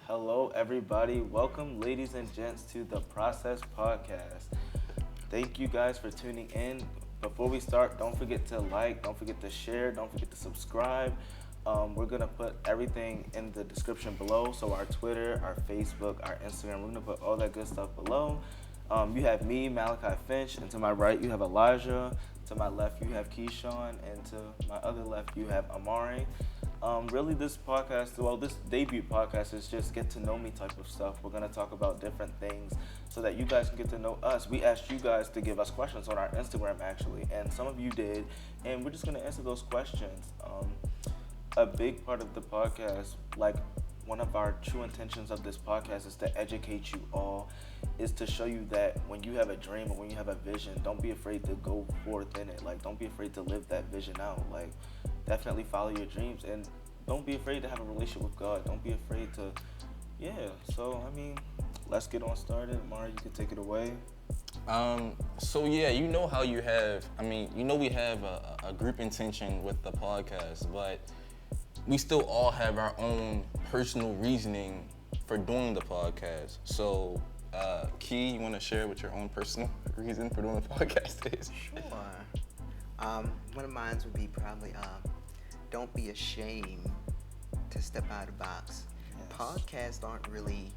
Hello, everybody. Welcome, ladies and gents, to the Process Podcast. Thank you guys for tuning in. Before we start, don't forget to like, don't forget to share, don't forget to subscribe. We're going to put everything in the description below. So our Twitter, our Facebook, our Instagram, we're going to put all that good stuff below. You have me, Malachi Finch, and to my right, you have Elijah. To my left, you have Keyshawn, and to my other left, you have Amari. Really, this podcast, this debut podcast is just get to know me type of stuff. We're going to talk about different things so that you guys can get to know us. We asked you guys to give us questions on our Instagram, actually, and some of you did, and we're just going to answer those questions. A big part of the podcast, like one of our true intentions of this podcast is to educate you all, is to show you that when you have a dream or when you have a vision, don't be afraid to go forth in it. Like, don't be afraid to live that vision out. Like, definitely follow your dreams and don't be afraid to have a relationship with God. Don't be afraid to, let's get on started. Mara, you can take it away. You know how you have, we have a group intention with the podcast, but we still all have our own personal reasoning for doing the podcast. So, Key, you want to share what your own personal reason for doing the podcast is? Sure. One of mine would be probably don't be ashamed to step out of the box. Yes. Podcasts aren't really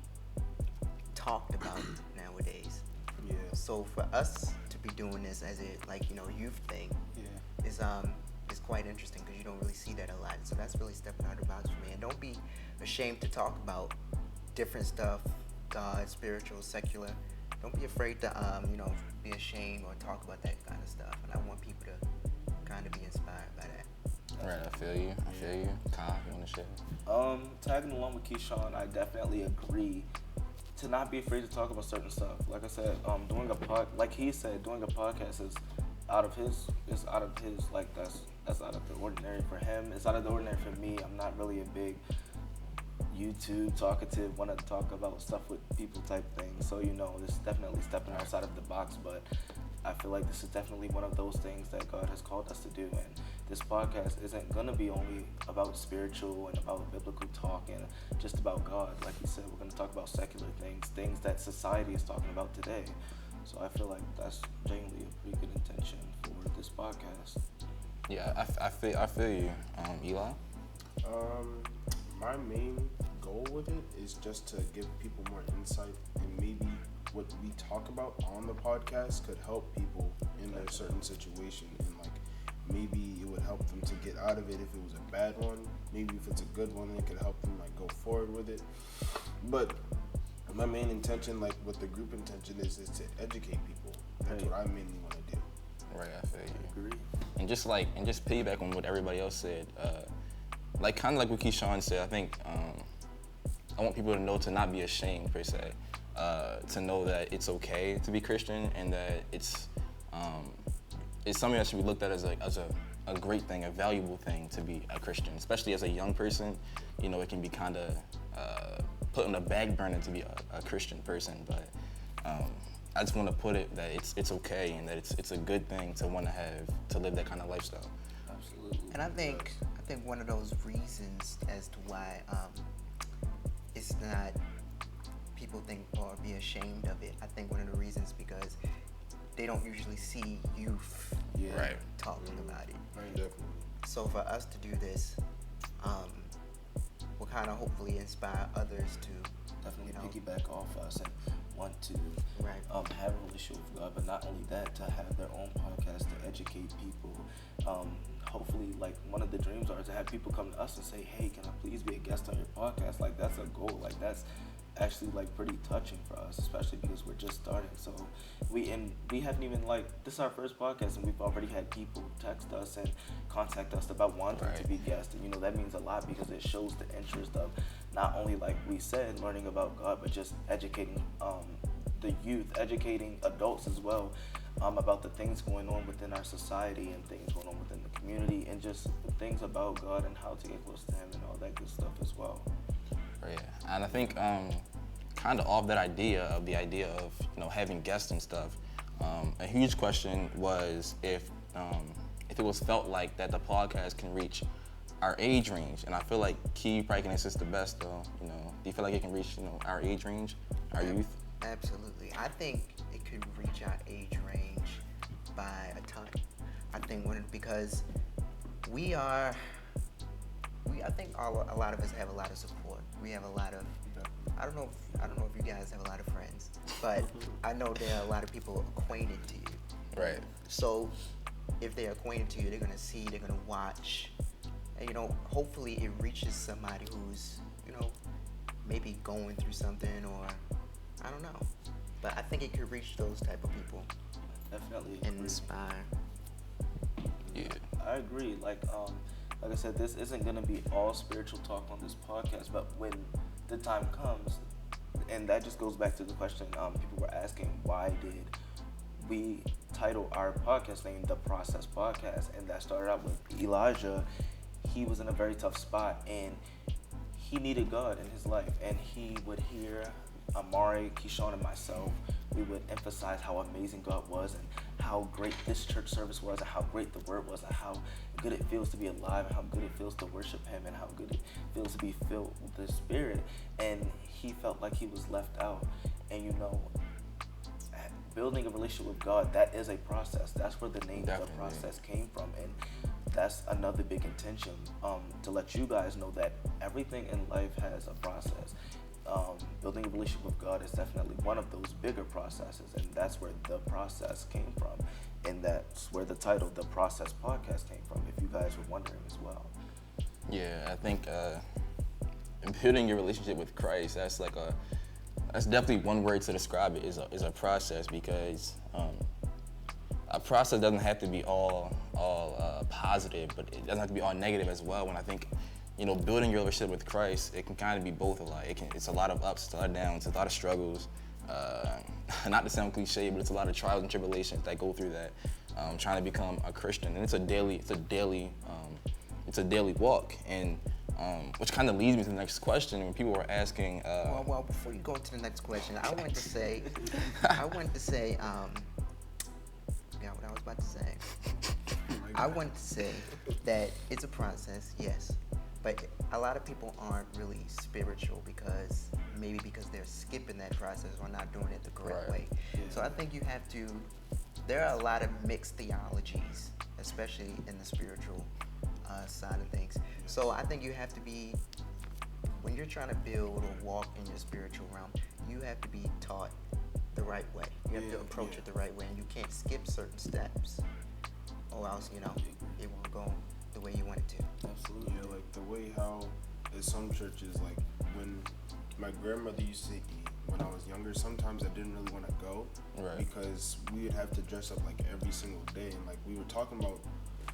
talked about nowadays. Yeah. So for us to be doing this as a youth thing, is quite interesting because you don't really see that a lot. So that's really stepping out of the box for me. And don't be ashamed to talk about different stuff, God, spiritual, secular. Don't be afraid to be ashamed or talk about that kind of stuff. And I want people to kind of be inspired by that. Right, I feel you. Kyle, you want to share? Tagging along with Keyshawn, I definitely agree to not be afraid to talk about certain stuff. Like I said, doing a podcast is out of his, that's out of the ordinary for him. It's out of the ordinary for me. I'm not really a big YouTube talkative, want to talk about stuff with people type thing. So, this is definitely stepping outside of the box, but I feel like this is definitely one of those things that God has called us to do. And this podcast isn't going to be only about spiritual and about biblical talk and just about God. Like you said, we're going to talk about secular things that society is talking about today. So I feel like that's genuinely a pretty good intention for this podcast. Yeah, I feel you. Eli? My main goal with it is just to give people more insight, and maybe what we talk about on the podcast could help people in their certain situation, and maybe it would help them to get out of it if it was a bad one. Maybe if it's a good one, it could help them go forward with it. But my main intention, what the group intention is to educate people. That's what I mainly want to do. Right, I feel you. Agree. And just piggyback on what everybody else said, kind of like what Keyshawn said, I think I want people to know to not be ashamed, per se, to know that it's okay to be Christian and that it's something that should be looked at as a great thing, a valuable thing to be a Christian, especially as a young person. It can be kind of put on the back burner to be a Christian person, but I just want to put it that it's okay and that it's a good thing to want to have to live that kind of lifestyle. Absolutely. And I think one of those reasons as to why it's not people think or be ashamed of it. I think one of the reasons because they don't usually see youth talking about it. Right, definitely. So for us to do this, will kind of hopefully inspire others to Definitely piggyback off us and want to have a relationship with God, but not only that, to have their own podcast to educate people. Hopefully, one of the dreams are to have people come to us and say, hey, can I please be a guest on your podcast? That's a goal. That's actually pretty touching for us, especially because we're just starting. So we haven't even this is our first podcast, and we've already had people text us and contact us about wanting to be guests, and that means a lot because it shows the interest of not only we said learning about God, but just educating the youth, educating adults as well about the things going on within our society and things going on within the community and just things about God and how to get close to Him and all that good stuff as well. Yeah, and I think kind of off that idea of having guests and stuff, a huge question was if it was felt like that the podcast can reach our age range, and I feel like Key probably can assist the best though. You know, do you feel like it can reach our age range, our youth? Absolutely. I think it could reach our age range by a ton. I think because I think a lot of us have a lot of support. We have a lot of, I don't know if you guys have a lot of friends, but I know there are a lot of people acquainted to you. Right. So if they're acquainted to you, they're gonna see, they're gonna watch, and hopefully it reaches somebody who's, maybe going through something, or I don't know. But I think it could reach those type of people. Definitely. And inspire. Yeah. I agree. Like I said, this isn't gonna be all spiritual talk on this podcast, but when the time comes, and that just goes back to the question people were asking, why did we title our podcast name The Process Podcast? And that started out with Elijah. He was in a very tough spot, and he needed God in his life, and he would hear Amari, Keyshawn, and myself. We would emphasize how amazing God was, and how great this church service was, and how great the word was, and how good it feels to be alive, and how good it feels to worship him, and how good it feels to be filled with the Spirit. And he felt like he was left out. And building a relationship with God, that is a process. That's where the name Definitely. The Process came from. And that's another big intention, to let you guys know that everything in life has a process. Building a relationship with God is definitely one of those bigger processes, and that's where the process came from, and that's where the title The Process Podcast came from, if you guys were wondering as well. Yeah, I think building your relationship with Christ, that's definitely one word to describe it, is a process, because a process doesn't have to be all positive, but it doesn't have to be all negative as well. When I think, building your relationship with Christ, it can kind of be both a lot. It's a lot of ups, it's a lot of downs, it's a lot of struggles. Not to sound cliche, but it's a lot of trials and tribulations that go through that. Trying to become a Christian, and it's a daily walk. And which kind of leads me to the next question. When people were asking, well, before you go to the next question, I want to say, what I was about to say. I want to say that it's a process, yes, but a lot of people aren't really spiritual because they're skipping that process or not doing it the correct way. Yeah. So I think you have to. There are a lot of mixed theologies, especially in the spiritual side of things. So I think you have to be, when you're trying to build or walk in your spiritual realm, you have to be taught the right way. You have to approach it the right way, and you can't skip certain steps, or else it won't go the way you want it to. Absolutely. Yeah, like the way how in some churches, like when my grandmother used to eat when I was younger, sometimes I didn't really want to go, Right. because we would have to dress up like every single day. And like we were talking about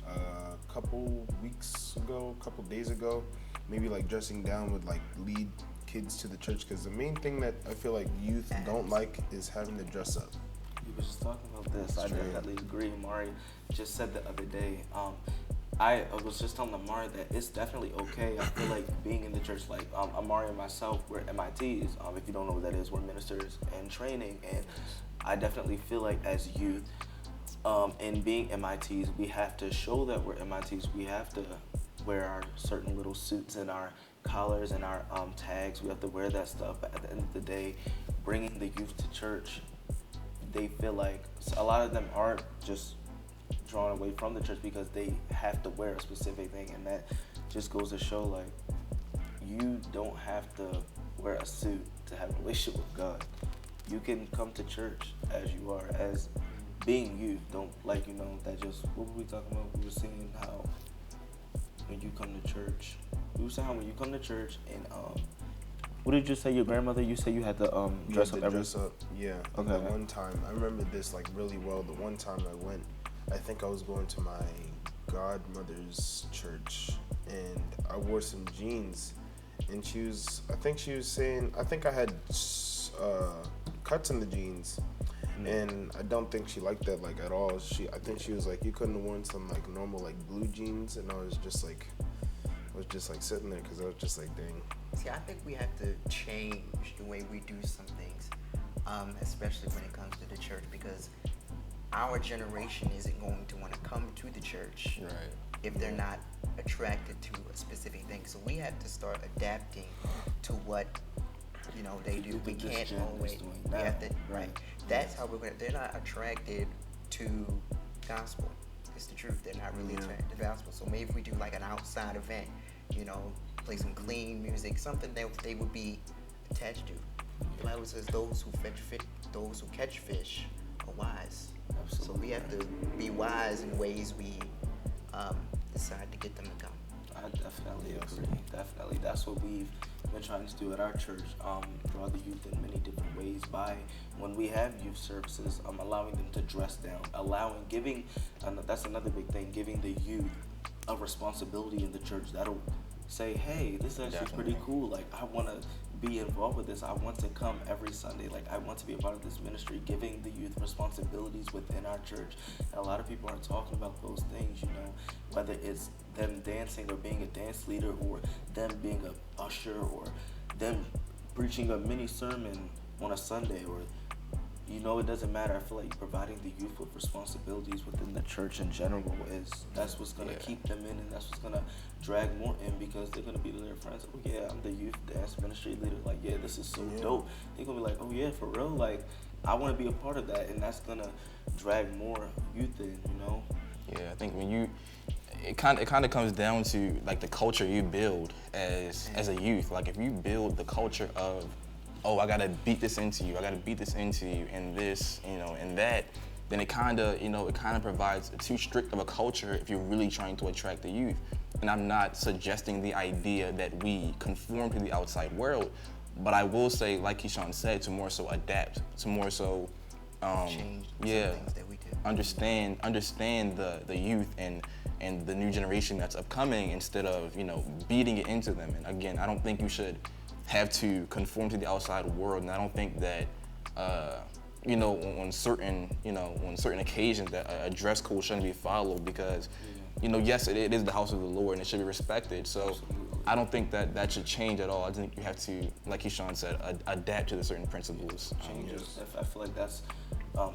a couple days ago, maybe like dressing down would like lead kids to the church, because the main thing that I feel like youth don't like is having to dress up. We were just talking about this. I True. definitely agree. Amari just said the other day. I was just telling Amari that it's definitely okay. I feel like being in the church, like Amari and myself, we're MITs. If you don't know what that is, we're ministers in training, and I definitely feel like as youth, in being MITs, we have to show that we're MITs. We have to wear our certain little suits and our collars and our tags. We have to wear that stuff. But at the end of the day, bringing the youth to church, they feel like a lot of them are just drawn away from the church because they have to wear a specific thing, and that just goes to show, like, you don't have to wear a suit to have a relationship with God. You can come to church as you are, as being youth. Don't, that just, what were we talking about? We were saying how when you come to church, and what did you say, your grandmother, you said you had to dress up every... Dress up, yeah. Okay. The one time, I remember this like really well. The one time I went, I think I was going to my godmother's church, and I wore some jeans, and I think I had cuts in the jeans, and I don't think she liked that like at all. I think she was like, you couldn't have worn some like normal like blue jeans, and I was just like sitting there, because I was just like, dang. See, I think we have to change the way we do some things, especially when it comes to the church, because our generation isn't going to want to come to the church Right. if they're not attracted to a specific thing. So we have to start adapting to what they do. We can't always. We have to, right. That's how we're gonna. They're not attracted to gospel. It's the truth. They're not really attracted to gospel. So maybe if we do like an outside event, play some clean music, something that they would be attached to. The Bible says those who catch fish are wise. Absolutely. So we have to be wise in ways we decide to get them to come. I definitely agree. Definitely. That's what we've been trying to do at our church. Draw the youth in many different ways by, when we have youth services, allowing them to dress down, giving, that's another big thing, giving the youth a responsibility in the church that'll say, hey, this is actually pretty cool. Like, I want to be involved with this. I want to come every Sunday. Like, I want to be a part of this ministry, giving the youth responsibilities within our church. And a lot of people aren't talking about those things, whether it's them dancing or being a dance leader, or them being an usher, or them preaching a mini sermon on a Sunday, or it doesn't matter. I feel like providing the youth with responsibilities within the church in general that's what's gonna keep them in, and that's what's gonna drag more in, because they're gonna be to their friends. Oh yeah, I'm the youth dance ministry leader. Like, yeah, this is so dope. They're gonna be like, oh yeah, for real. Like, I want to be a part of that, and that's gonna drag more youth in. Yeah, I think when it kind of comes down to like the culture you build as a youth. Like, if you build the culture of, oh, I gotta beat this into you, and this, and that, then it kind of provides too strict of a culture if you're really trying to attract the youth. And I'm not suggesting the idea that we conform to the outside world, but I will say, like Keyshawn said, to more so adapt, to more so, change some things that we do. Understand the youth and the new generation that's upcoming, instead of beating it into them. And again, I don't think you should have to conform to the outside world, and I don't think that on certain occasions that a dress code shouldn't be followed, because yes, it is the house of the Lord and it should be respected. So absolutely. I don't think that should change at all. I think you have to, like Keyshawn said, adapt to the certain principles. Changes. I feel like that's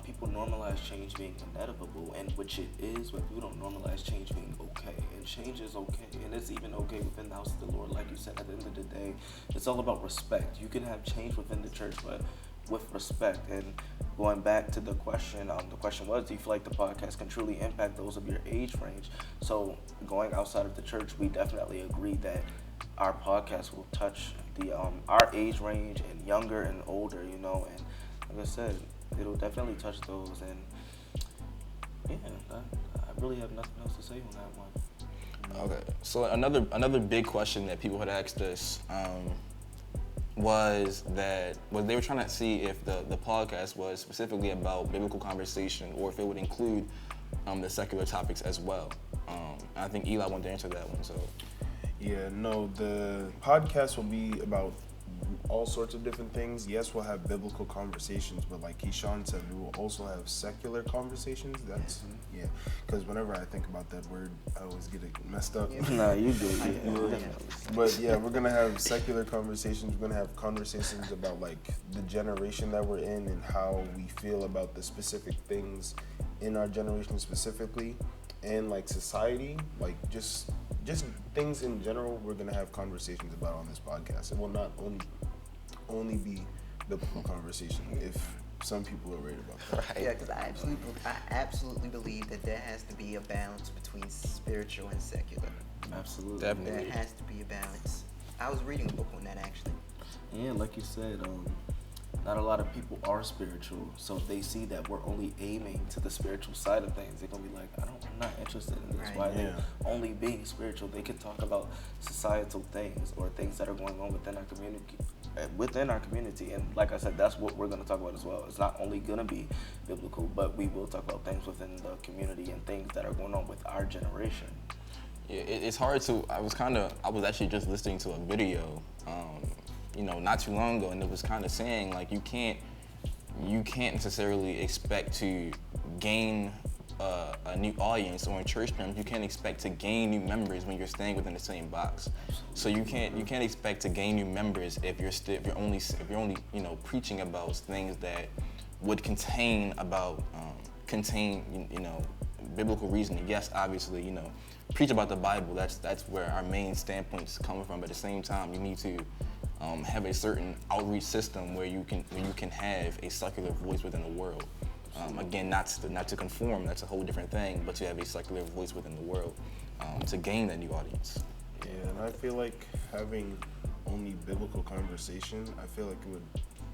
people normalize change being inevitable, and which it is, but people don't normalize change being okay. And change is okay, and it's even okay within the house of the Lord. Like you said, at the end of the day, it's all about respect. You can have change within the church, but with respect. And going back to the question was, do you feel like the podcast can truly impact those of your age range? So going outside of the church, we definitely agree that our podcast will touch the our age range, and younger and older, and like I said, it'll definitely touch those. And I really have nothing else to say on that one. Okay, so another big question that people had asked us was they were trying to see if the podcast was specifically about biblical conversation, or if it would include the secular topics as well. I think Eli wanted to answer that one. So yeah, no, the podcast will be about all sorts of different things. Yes, we'll have biblical conversations, but like Keyshawn said, we will also have secular conversations. That's because whenever I think about that word, I always get it messed up. No, you do. But yeah, we're gonna have secular conversations. We're gonna have conversations about like the generation that we're in, and how we feel about the specific things in our generation specifically, and like society, like just things in general. We're gonna have conversations about on this podcast. It will not only be biblical conversation, if some people are worried about that. Right. Yeah, because I absolutely believe that there has to be a balance between spiritual and secular. Absolutely. Definitely. There has to be a balance. I was reading a book on that actually. Yeah, like you said, not a lot of people are spiritual, so if they see that we're only aiming to the spiritual side of things, they're gonna be like, I'm not interested in this. Right. Why they're only being spiritual? They could talk about societal things or things that are going on within our community. And like I said, that's what we're gonna talk about as well. It's not only gonna be biblical, but we will talk about things within the community and things that are going on with our generation. Yeah, it's hard to. I was actually just listening to a video, not too long ago, and it was kind of saying like you can't necessarily expect to gain a new audience, or in church terms, you can't expect to gain new members when you're staying within the same box. So you can't expect to gain new members if you're only preaching about things that would contain biblical reasoning. Yes, obviously, preach about the Bible. That's where our main standpoint's coming from. But at the same time, you need to have a certain outreach system where you can have a secular voice within the world. Again, not to conform. That's a whole different thing. But to have a secular voice within the world to gain that new audience. Yeah, and I feel like having only biblical conversation, I feel like it would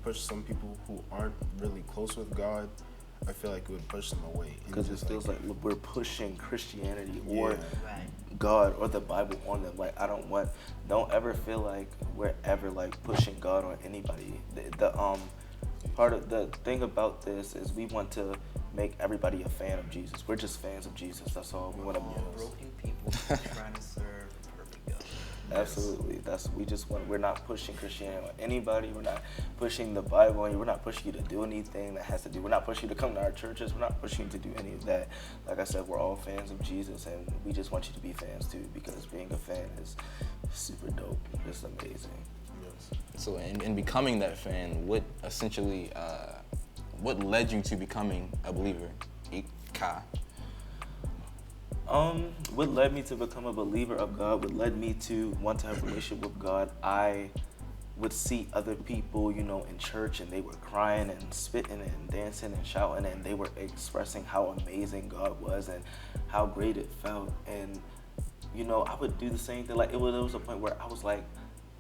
push some people who aren't really close with God. I feel like it would push them away. Because it feels like we're pushing Christianity or Right. God or the Bible on them. Like, don't ever feel like we're ever like pushing God on anybody. The part of the thing about this is we want to make everybody a fan of Jesus. We're just fans of Jesus. That's all we want to be. Broken people trying to serve a perfect God. Absolutely. We're not pushing Christianity on anybody. We're not pushing the Bible on you. We're not pushing you to do anything that has to do. We're not pushing you to come to our churches. We're not pushing you to do any of that. Like I said, we're all fans of Jesus, and we just want you to be fans too, because being a fan is super dope. It's amazing. Yes. So in becoming that fan, what led you to becoming a believer? Kai. What led me to become a believer of God, what led me to want to have a relationship with God, I would see other people, in church, and they were crying and spitting and dancing and shouting, and they were expressing how amazing God was and how great it felt. And, I would do the same thing. Like, there was a point where I was like,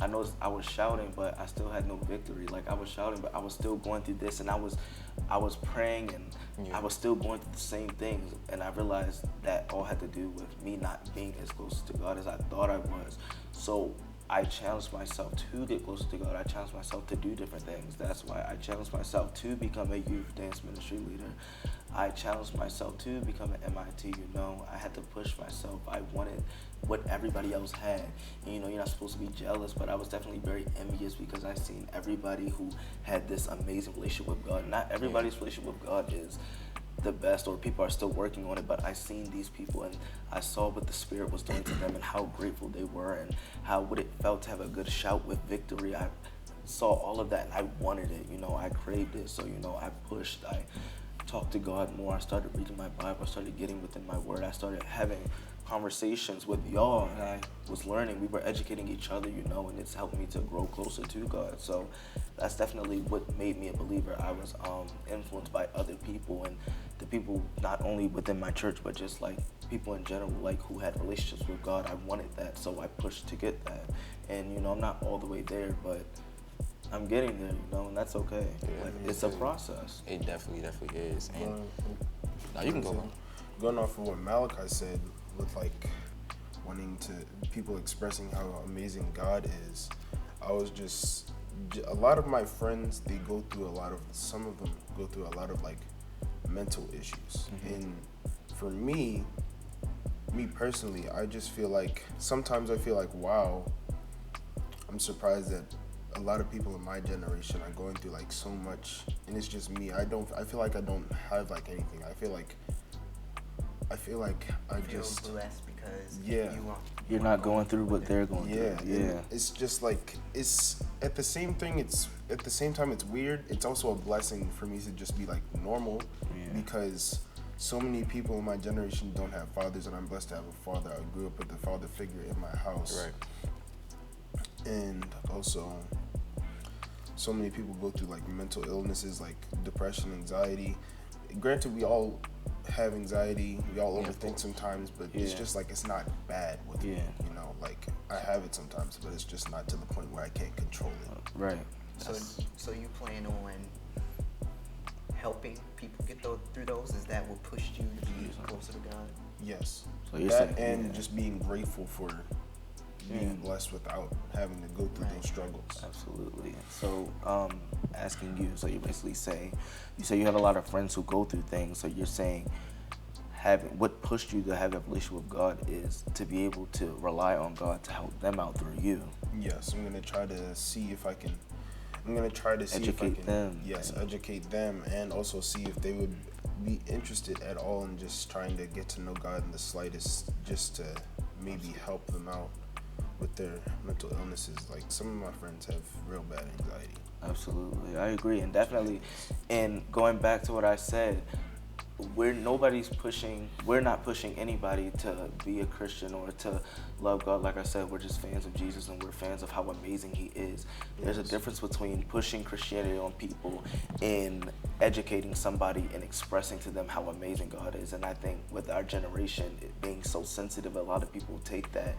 I noticed I was shouting, but I still had no victory. Like, I was shouting, but I was still going through this, and I was praying, and I was still going through the same things. And I realized that all had to do with me not being as close to God as I thought I was. So I challenged myself to get closer to God. I challenged myself to do different things. That's why I challenged myself to become a youth dance ministry leader. I challenged myself to become an MIT. I had to push myself. I wanted what everybody else had. And, you're not supposed to be jealous, but I was definitely very envious because I seen everybody who had this amazing relationship with God. Not everybody's relationship with God is the best, or people are still working on it, but I seen these people and I saw what the Spirit was doing to them and how grateful they were and what it felt to have a good shout with victory. I saw all of that and I wanted it. I craved it. So, I pushed. I talked to God more. I started reading my Bible. I started getting within my word. I started having conversations with y'all, and I was learning. We were educating each other, and it's helped me to grow closer to God. So that's definitely what made me a believer. I was influenced by other people, and the people not only within my church, but just like people in general, like who had relationships with God. I wanted that, so I pushed to get that. And I'm not all the way there, but I'm getting there, and that's okay. Like, it's a process. It definitely is. And now you can go on. Going off of what Malachi said, with like wanting to people expressing how amazing God is, I was just a lot of my friends, some of them go through a lot of like mental issues. And for me personally, I just feel like sometimes wow, I'm surprised that a lot of people in my generation are going through like so much, and it's just me. I feel like I don't have like anything. I feel like I just blessed because you're not going through what they're going through. Yeah. It's just like it's at the same time it's weird. It's also a blessing for me to just be like normal because so many people in my generation don't have fathers, and I'm blessed to have a father. I grew up with a father figure in my house. Right. And also so many people go through like mental illnesses like depression, anxiety. Granted, we all have anxiety, we all overthink sometimes, but it's just like it's not bad with me, like I have it sometimes, but it's just not to the point where I can't control it. Right. So you plan on helping people get through those? Is that what pushed you to be closer to God? Yes. So you're that saying, and just being grateful for being blessed without having to go through those struggles. Absolutely. So, asking you, so you basically say, you have a lot of friends who go through things, so you're saying what pushed you to have a relationship with God is to be able to rely on God to help them out through you. Yes, I'm going to try to see if I can educate them. Yes, educate them, and also see if they would be interested at all in just trying to get to know God in the slightest, just to maybe help them out with their mental illnesses. Like some of my friends have real bad anxiety. Absolutely, I agree, and definitely, and going back to what I said, we're not pushing anybody to be a Christian or to love God. Like I said, we're just fans of Jesus and we're fans of how amazing he is. There's a difference between pushing Christianity on people and educating somebody and expressing to them how amazing God is. And I think with our generation, it being so sensitive, a lot of people take that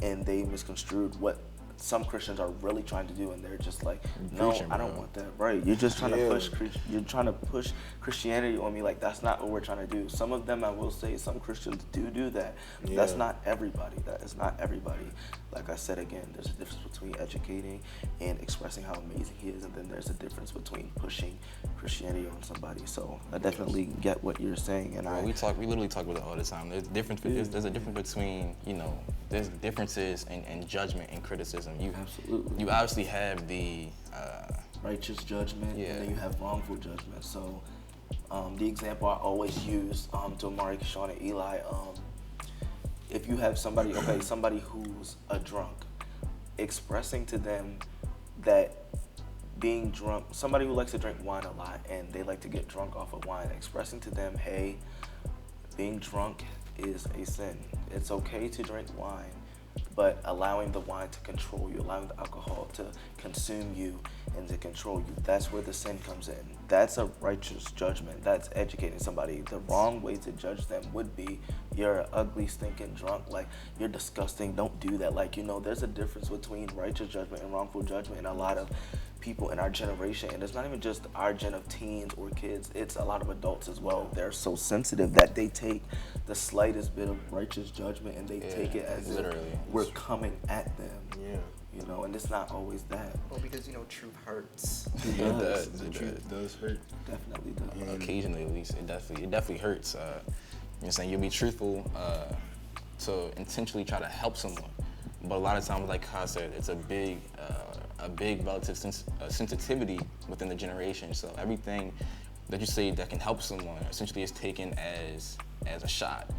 and they misconstrued what some Christians are really trying to do, and they're just like, no, Preaching, I don't bro. want that. Right? You're just trying to push Christianity on me. Like, that's not what we're trying to do. Some of them, I will say, some Christians do that. Yeah. That's not everybody. That is not everybody. Like I said again, there's a difference between educating and expressing how amazing he is, and then there's a difference between pushing Christianity on somebody. So I definitely get what you're saying, and We literally talk about it all the time. There's a difference between, there's differences in judgment and criticism. Absolutely. You obviously have the righteous judgment, Yeah. and then you have wrongful judgment. So the example I always use to Amari, Keshawn, and Eli, if you have somebody who's a drunk, expressing to them that being drunk, somebody who likes to drink wine a lot and they like to get drunk off of wine, expressing to them, hey, being drunk is a sin. It's okay to drink wine, but allowing the wine to control you, allowing the alcohol to consume you and to control you, that's where the sin comes in. That's a righteous judgment. That's educating somebody. The wrong way to judge them would be, you're an ugly, stinking drunk, like, you're disgusting, don't do that. Like, there's a difference between righteous judgment and wrongful judgment, and a lot of people in our generation, and it's not even just our gen of teens or kids, it's a lot of adults as well. They're so sensitive that they take the slightest bit of righteous judgment and they take it as literally. if we're coming at them. Yeah. And it's not always that. Well, because truth hurts. It It does. does. The truth does hurt. Definitely does. Occasionally, at least, it definitely hurts. You'll be truthful to intentionally try to help someone, but a lot of times, like Kai said, it's a big relative sensitivity within the generation. So everything that you say that can help someone essentially is taken as a shot.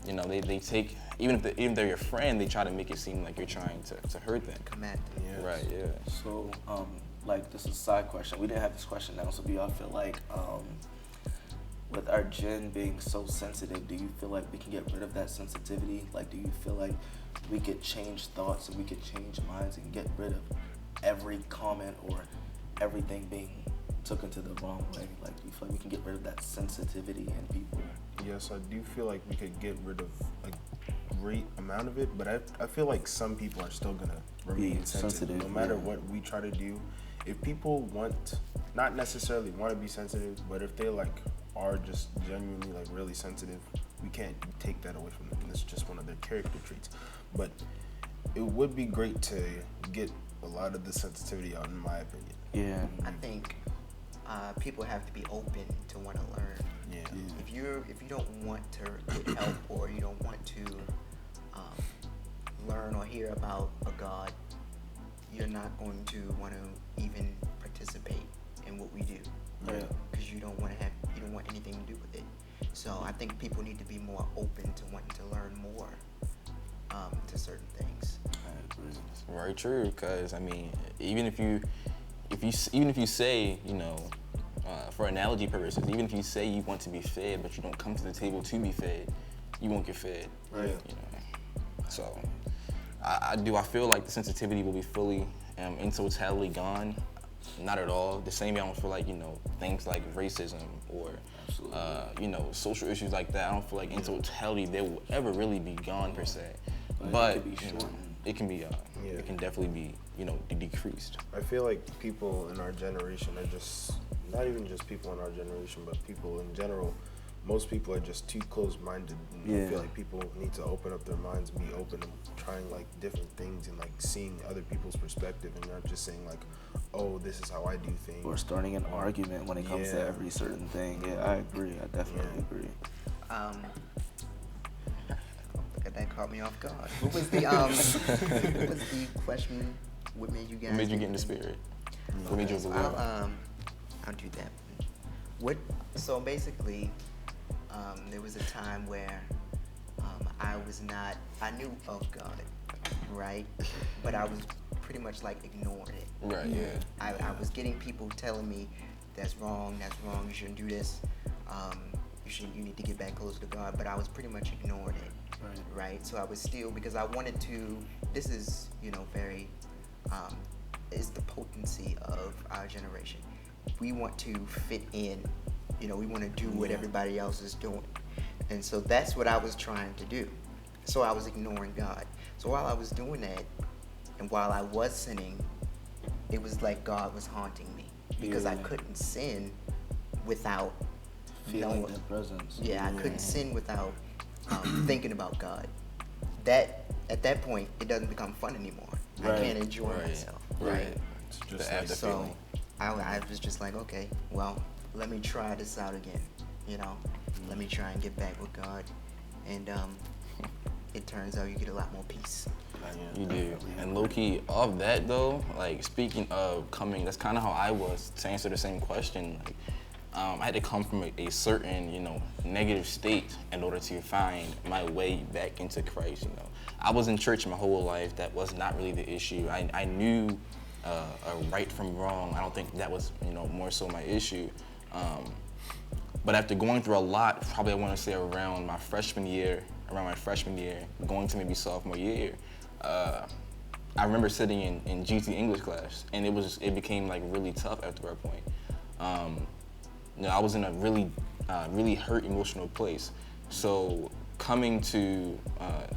They take, even if they're your friend, they try to make it seem like you're trying to hurt them. Come at them. Yes. Right. Yeah. So, this is a side question. We didn't have this question now, so do y'all feel like, with our gen being so sensitive, do you feel like we can get rid of that sensitivity? Like, do you feel like we could change thoughts and we could change minds and get rid of every comment or everything being taken to the wrong way? Like, do you feel like we can get rid of that sensitivity in people? Yes, I do feel like we could get rid of a great amount of it, but I feel like some people are still gonna remain sensitive. No matter what we try to do. If people not necessarily want to be sensitive, but if they are just genuinely really sensitive, we can't take that away from them. It's just one of their character traits. But it would be great to get a lot of the sensitivity out, in my opinion. Yeah. I think people have to be open to want to learn. Yeah. If you don't want to get help or you don't want to learn or hear about a God, you're not going to want to even participate in what we do. Right. Because you don't want anything to do with it. So I think people need to be more open to wanting to learn more to certain things. I agree. Very true, because even if you say, for analogy purposes, even if you say you want to be fed, but you don't come to the table to be fed, you won't get fed. Right. So I feel like the sensitivity will be fully in totality gone. Not at all. The same way I don't feel like, things like racism or, social issues like that, I don't feel like in totality they will ever really be gone per se. But it can be it can definitely be, decreased. I feel like people in our generation are just, not even just people in our generation, but people in general, most people are just too closed-minded. And I feel like people need to open up their minds and be open and trying different things and seeing other people's perspective and not just saying oh, this is how I do things. Or starting an argument when it comes to every certain thing. Yeah, I agree. I definitely agree. That caught me off guard. What was the question? What made you guys? What made you get in the spirit? What made you believe? I'll do that. So basically, there was a time where I knew of God, right? But I was pretty much ignoring it. Right, yeah. I was getting people telling me that's wrong, you shouldn't do this. you need to get back closer to God, but I was pretty much ignoring it. Right. So I was still, because I wanted to. This is, very is the potency of our generation. We want to fit in. We want to do what everybody else is doing, and so that's what I was trying to do. So I was ignoring God. So while I was doing that, and while I was sinning, it was like God was haunting me, because I couldn't sin without feeling the presence. Yeah, I couldn't sin without thinking about God. That at that point, it doesn't become fun anymore. I can't enjoy myself. Right. It's just the after feeling. I was just like, okay, well, let me try this out again. Let me try and get back with God, and it turns out you get a lot more peace. You do. And low-key, of that though, like speaking of coming, that's kind of how I was, to answer the same question. Like, I had to come from a certain, negative state in order to find my way back into Christ. I was in church my whole life. That was not really the issue. I knew a right from wrong. I don't think that was, more so my issue. But after going through a lot, probably I want to say around my freshman year, going to maybe sophomore year, I remember sitting in GT English class, and it became like really tough after a point. I was in a really, really hurt emotional place. So coming to,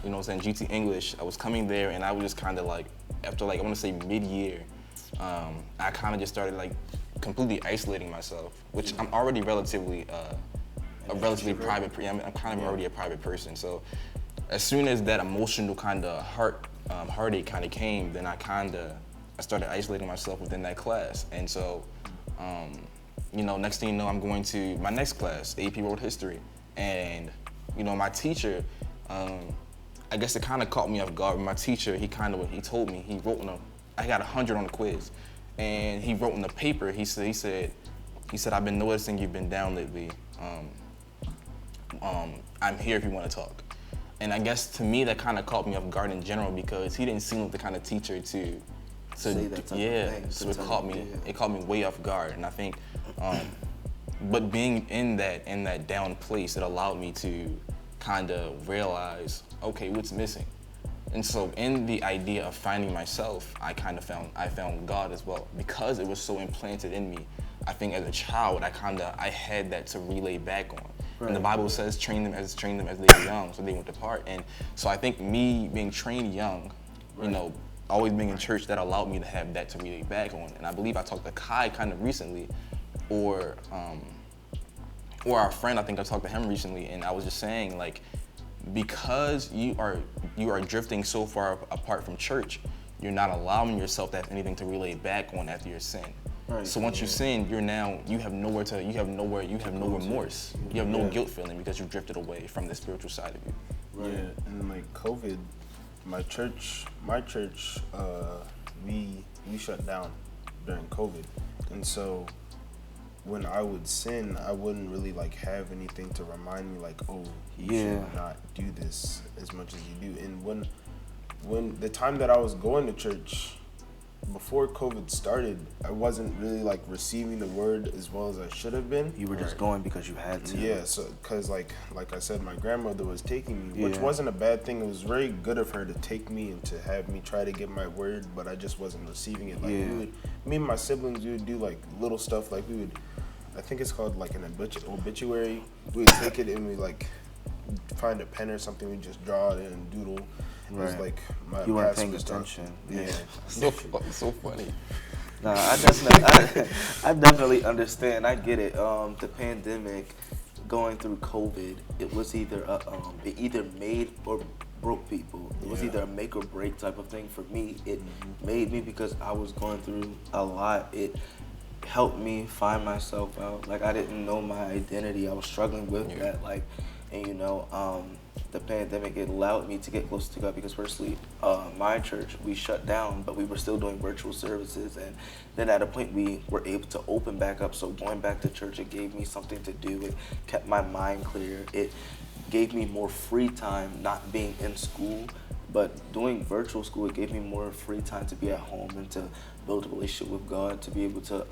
GT English, I was coming there, and I was just kind of like, after like, I want to say mid-year, I kind of just started like completely isolating myself, which I'm already relatively private. I'm kind of already a private person. So as soon as that emotional kind of heartache kind of came, then I started isolating myself within that class. And so, next thing you know, I'm going to my next class, AP World History. And, my teacher, I guess it kind of caught me off guard. My teacher, he told me, he wrote I got 100 on the quiz. And he wrote in the paper, he said, I've been noticing you've been down lately. I'm here if you want to talk. And I guess to me that kind of caught me off guard in general, because he didn't seem like the kind of teacher to say that type of thing. So it caught me way off guard. And I think, but being in that down place, it allowed me to kind of realize, okay, what's missing. And so in the idea of finding myself, I found God as well, because it was so implanted in me. I think as a child, I had that to relay back on. Right. And the Bible says, train them as they are young, so they won't depart. And so I think me being trained young, always being in church, that allowed me to have that to relay back on. And I believe I talked to Kai kind of recently, or our friend, I think I talked to him recently, and I was just saying, like, because you are drifting so far apart from church, you're not allowing yourself to have anything to relay back on after your sin. Right. So once you sin, you have no remorse. You have no guilt feeling, because you've drifted away from the spiritual side of you. Right. Yeah, and like COVID, my church, we shut down during COVID, and so when I would sin, I wouldn't really like have anything to remind me, like, oh, you should not do this as much as you do. And when the time that I was going to church, before COVID started, I wasn't really like receiving the word as well as I should have been. You were just going because you had to. Yeah, so because like I said, my grandmother was taking me, which wasn't a bad thing. It was very good of her to take me and to have me try to get my word, but I just wasn't receiving it. Like me and my siblings, we would do like little stuff. Like we would, I think it's called like an obituary. We would take it and we like find a pen or something. We just draw it and doodle. It was like my you weren't paying attention. Yeah. So funny. Nah, I definitely understand. I get it. The pandemic, going through COVID, it was either it either made or broke people. It was either a make or break type of thing for me. It made me, because I was going through a lot. It helped me find myself out. Like, I didn't know my identity. I was struggling with that. Like, and the pandemic, it allowed me to get closer to God, because firstly, my church, we shut down, but we were still doing virtual services. And then at a point we were able to open back up. So going back to church, it gave me something to do. It kept my mind clear. It gave me more free time, not being in school, but doing virtual school. It gave me more free time to be at home and to build a relationship with God, to be able to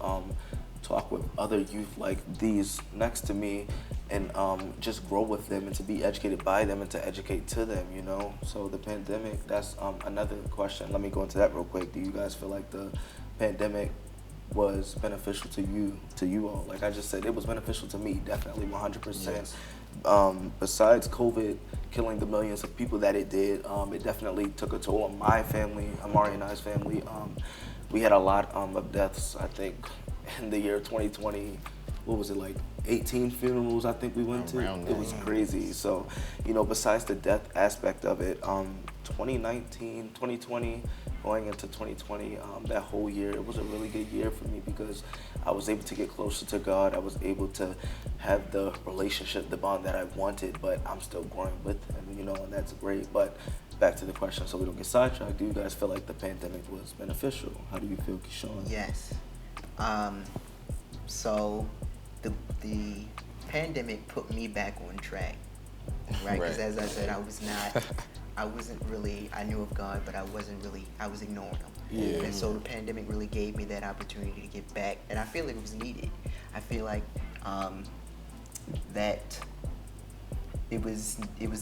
talk with other youth like these next to me and just grow with them and to be educated by them and to educate to them, you know. So the pandemic, that's another question. Let me go into that real quick. Do you guys feel like the pandemic was beneficial to you all? Like I just said, it was beneficial to me, definitely 100%. Yes. Besides COVID killing the millions of people that it did, it definitely took a toll on my family, Amari and I's family. We had a lot of deaths, I think, in the year 2020. What was it, like 18 funerals I think we went to? It was crazy. So, you know, besides the death aspect of it, 2019, 2020, going into 2020, that whole year, it was a really good year for me because I was able to get closer to God. I was able to have the relationship, the bond that I wanted, but I'm still growing with Him, you know, and that's great. But back to the question, so we don't get sidetracked, do you guys feel like the pandemic was beneficial? How do you feel, Keyshawn? Yes. So the pandemic put me back on track, right? Because as I said, I wasn't really, I knew of God, but I was ignoring Him. Yeah. And so the pandemic really gave me that opportunity to get back, and I feel it was needed. I feel like that it was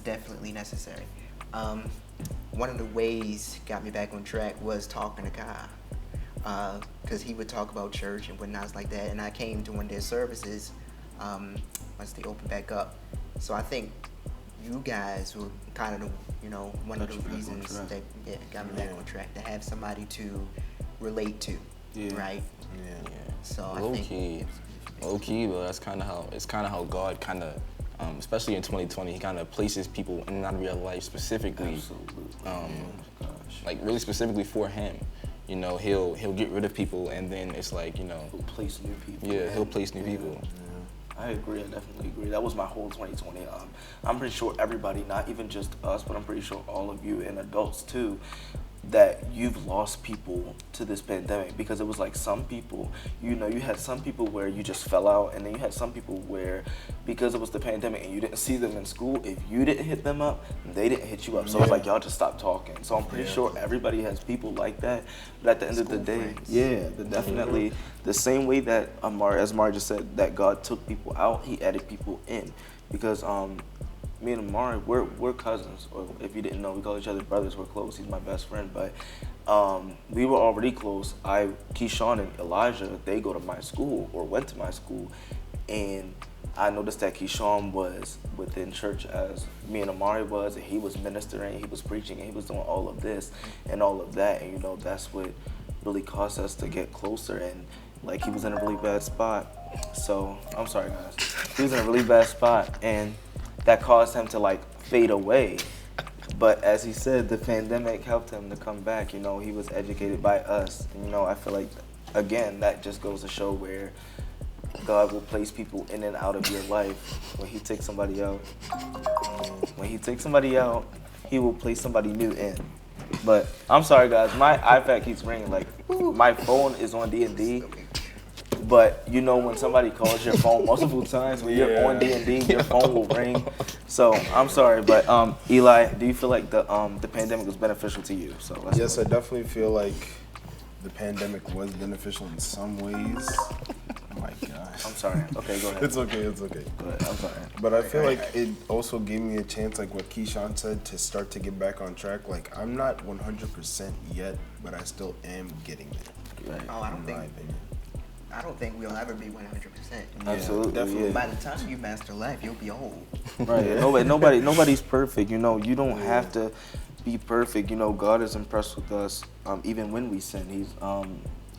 definitely necessary. One of the ways got me back on track was talking to Kai, because he would talk about church and whatnot like that, and I came to one of their services once they opened back up. So I think you guys were kind of the, you know, one of the reasons that got me back on track, to have somebody to relate to, right? Yeah. So I Low think key, but that's kind of how God kind of, especially in 2020, He kind of places people in not real life specifically, like really specifically for Him. You know, He'll get rid of people, and then it's like, you know, He'll place new people. Yeah, He'll place new people. I agree. I definitely agree. That was my whole 2020. I'm pretty sure everybody, not even just us, but I'm pretty sure all of you and adults too, that you've lost people to this pandemic, because it was like some people, you know, you had some people where you just fell out, and then you had some people where, because it was the pandemic and you didn't see them in school, if you didn't hit them up, they didn't hit you up. So it's like y'all just stopped talking. So I'm pretty sure everybody has people like that. But at the end of the day, definitely the same way that as Amari just said, that God took people out, He added people in. Because me and Amari, we're cousins, or if you didn't know, we call each other brothers. We're close. He's my best friend, but we were already close. Keyshawn and Elijah, they go to my school or went to my school, and I noticed that Keyshawn was within church as me and Amari was, and he was ministering, he was preaching, and he was doing all of this and all of that, and you know, that's what really caused us to get closer. And like, he was in a really bad spot. So I'm sorry, guys. He was in a really bad spot, and that caused him to like fade away. But as he said, the pandemic helped him to come back. You know, he was educated by us. And, you know, I feel like, again, that just goes to show where God will place people in and out of your life. When He takes somebody out, He will place somebody new in. But I'm sorry, guys, my iPad keeps ringing. Like, my phone is on D&D. But you know, when somebody calls your phone multiple times, when you're on D&D, your phone will ring. So I'm sorry, but Eli, do you feel like the pandemic was beneficial to you? So Yes, I definitely feel like the pandemic was beneficial in some ways. Oh my gosh. I'm sorry. Okay, go ahead. It's okay. Go ahead. I'm sorry. But I feel like it also gave me a chance, like what Keyshawn said, to start to get back on track. Like, I'm not 100% yet, but I still am getting there. Right. Oh, I don't think we'll ever be 100%. Absolutely, definitely. By the time you master life, you'll be old. Right. Nobody's perfect. You know, you don't have to be perfect. You know, God is impressed with us, even when we sin.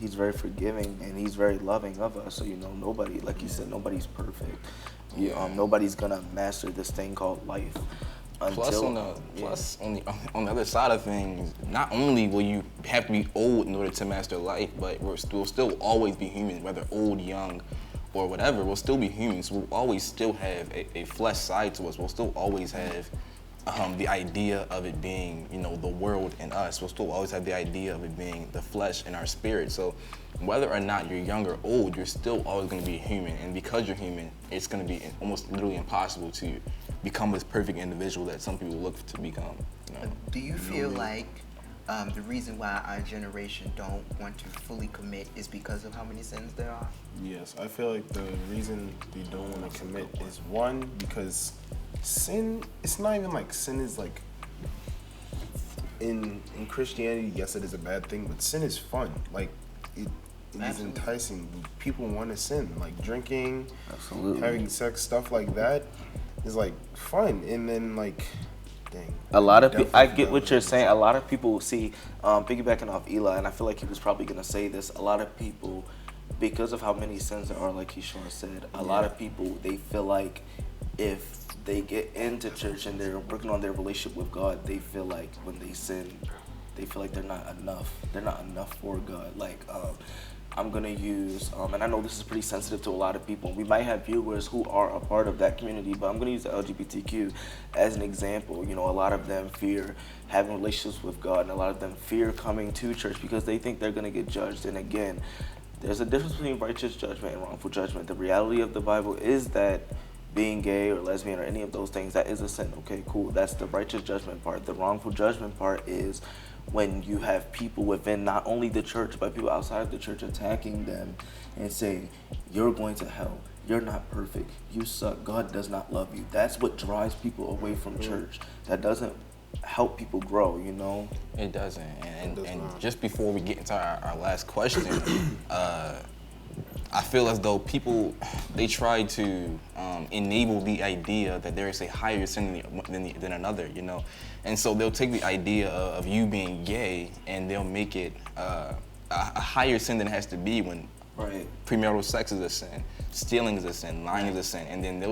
He's very forgiving, and He's very loving of us. So, you know, nobody, like you said, nobody's perfect. Nobody's gonna master this thing called life. Plus, on the other side of things, not only will you have to be old in order to master life, but we'll still always be humans, whether old, young, or whatever. We'll still be humans. We'll always still have a flesh side to us. We'll still always have the idea of it being, you know, the world in us. We'll still always have the idea of it being the flesh in our spirit. So whether or not you're young or old, you're still always going to be human. And because you're human, it's going to be almost literally impossible to become this perfect individual that some people look to become. You know? Do you feel like the reason why our generation don't want to fully commit is because of how many sins there are? Yes, I feel like the reason they don't want to commit is one, because sin, it's not even like sin is like, in Christianity, yes, it is a bad thing, but sin is fun. Like, it is enticing. People want to sin. Like, drinking, having sex, stuff like that is like fun. And then, like, dang. A lot of people, I get what you're saying. A lot of people see, piggybacking off Eli, and I feel like he was probably going to say this, a lot of people, because of how many sins there are, like Keyshawn said, a lot of people, they feel like if they get into church and they're working on their relationship with God, they feel like when they sin, they feel like they're not enough. They're not enough for God. Like, I'm going to use, and I know this is pretty sensitive to a lot of people. We might have viewers who are a part of that community, but I'm going to use the LGBTQ as an example. You know, a lot of them fear having relationships with God, and a lot of them fear coming to church because they think they're going to get judged. And again, there's a difference between righteous judgment and wrongful judgment. The reality of the Bible is that being gay or lesbian or any of those things, that is a sin. Okay, cool. That's the righteous judgment part. The wrongful judgment part is when you have people within not only the church, but people outside of the church attacking them and saying, you're going to hell. You're not perfect. You suck. God does not love you. That's what drives people away from church. That doesn't help people grow, you know? It doesn't. And just before we get into our last question, I feel as though people, they try to enable the idea that there is a higher sin than another, you know? And so they'll take the idea of you being gay and they'll make it a higher sin than it has to be when premarital sex is a sin, stealing is a sin, lying is a sin, and then they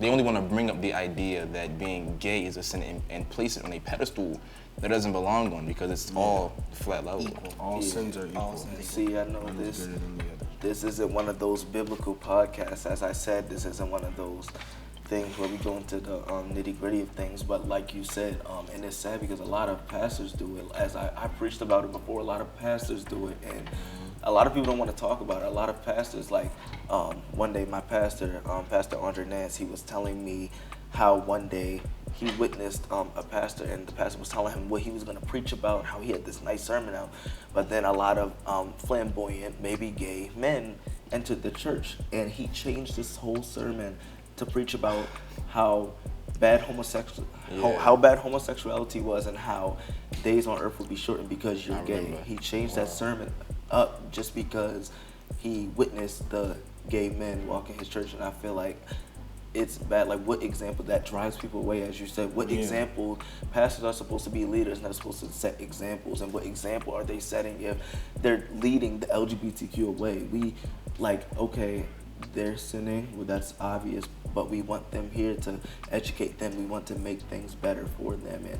only want to bring up the idea that being gay is a sin and place it on a pedestal that doesn't belong on, because it's all flat level. All sins are equal. See, I know this isn't one of those biblical podcasts. As I said, this isn't one of those things where we go into the nitty gritty of things, but like you said, and it's sad because a lot of pastors do it. As I preached about it before, a lot of pastors do it, and a lot of people don't want to talk about it. A lot of pastors, like one day my pastor, Pastor Andre Nance, he was telling me how one day he witnessed a pastor, and the pastor was telling him what he was going to preach about, how he had this nice sermon out, but then a lot of flamboyant, maybe gay men entered the church, and he changed this whole sermon to preach about how bad homosexuality was and how days on earth would be shortened because you're gay. He changed that sermon up just because he witnessed the gay men walk in his church, and I feel like it's bad. Like, what example that drives people away, as you said? What example? Pastors are supposed to be leaders, and they're supposed to set examples. And what example are they setting if they're leading the LGBTQ away? We, like, okay, they're sinning. Well, that's obvious, but we want them here to educate them. We want to make things better for them. And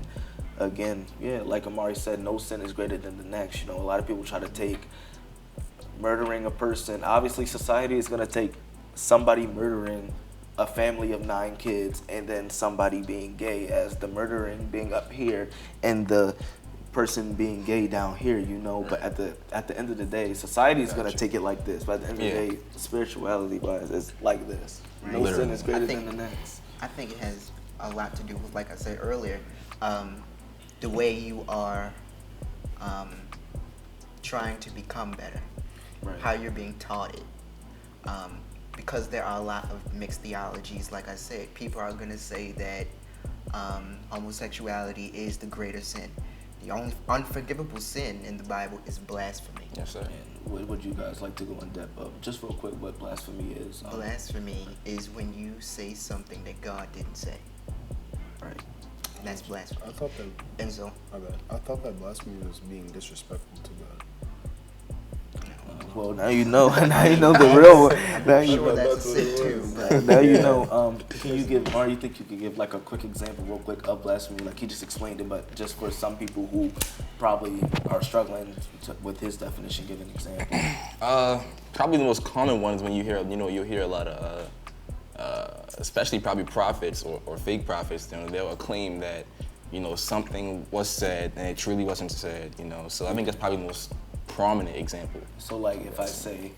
again, like Amari said, no sin is greater than the next. You know, a lot of people try to take murdering a person. Obviously, society is going to take somebody murdering a family of 9 kids and then somebody being gay as the murdering being up here and the person being gay down here, you know. But at the end of the day, society is gonna take it like this. But at the end of the day, spirituality wise, it's like this. Right. No sin is greater than the next. I think it has a lot to do with, like I said earlier, the way you are trying to become better, how you're being taught it. Because there are a lot of mixed theologies, like I said, people are going to say that homosexuality is the greater sin. The only unforgivable sin in the Bible is blasphemy. Yes, sir. And what would you guys like to go in depth of? Just real quick, what blasphemy is? Blasphemy is when you say something that God didn't say. Right. And that's blasphemy. I thought that. Enzo? I thought that blasphemy was being disrespectful to God. Well, now you know. Now you know the real one. I'm sure that's a sin too. But Now you know. Can you give, or you think you could give like a quick example, real quick, of blasphemy? Like he just explained it, but just for some people who probably are struggling with his definition, give an example. Probably the most common ones when you hear, you'll hear a lot of, especially probably prophets or fake prophets. They'll claim that, something was said and it truly wasn't said. So I think that's probably the most prominent example. So like if I say,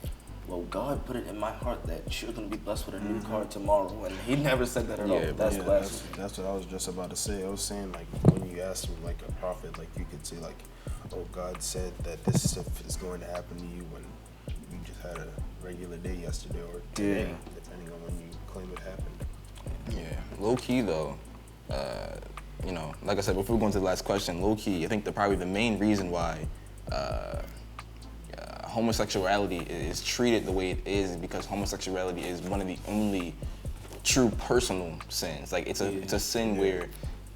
well, God put it in my heart that you're going to be blessed with a new car tomorrow, and he never said that at all. That's blasphemy. That's what I was just about to say. I was saying, like, when you ask from like a prophet, like you could say like, oh, God said that this stuff is going to happen to you when you just had a regular day yesterday or today, depending on when you claim it happened. Yeah, low key though, you know, like I said before we go into the last question, low key, I think probably the main reason why homosexuality is treated the way it is because homosexuality is one of the only true personal sins. Like it's a sin where